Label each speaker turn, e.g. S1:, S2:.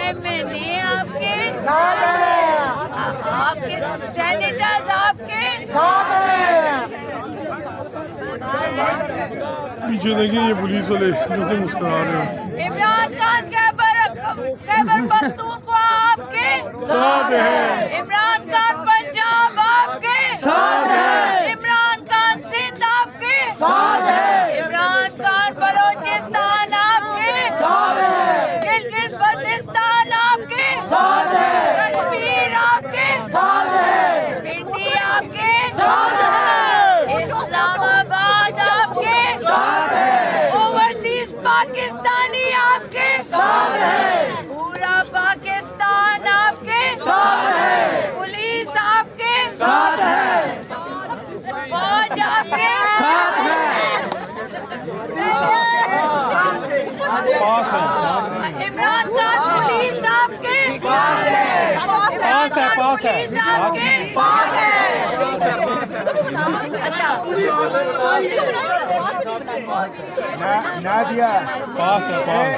S1: MNA आपके साथ हैं, आपके सेनेटर्स आपके साथ हैं।
S2: पीछे देखिए ये पुलिस वाले जैसे मुस्कुरा रहे हैं।
S1: इमरान खान खैबर पख्तूनख्वा आपके
S2: साथ है,
S1: इमरान खान पंजाब आपके
S2: साथ है,
S1: इमरान खान सिंध आपके
S2: साथ है,
S1: इमरान खान बलोचिस्तान आपके
S2: साथ है,
S1: गिलगित बल्तिस्तान आपके
S2: साथ है,
S1: कश्मीर आपके
S2: साथ है,
S1: इंडिया आपके
S2: साथ है,
S1: इस्लामाबाद आपके
S2: साथ है,
S1: ओवरसीज पाकिस्तानी आपके
S2: साथ है,
S1: पूरा पाकिस्तान आपके
S2: साथ है,
S1: पुलिस आपके
S2: साथ है,
S1: फौज आपके
S2: साथ है, पास है,
S1: इमरान खान पुलिस आपके
S2: पास है,
S1: पुलिस आपके अच्छा
S2: नादिया पास है, पास।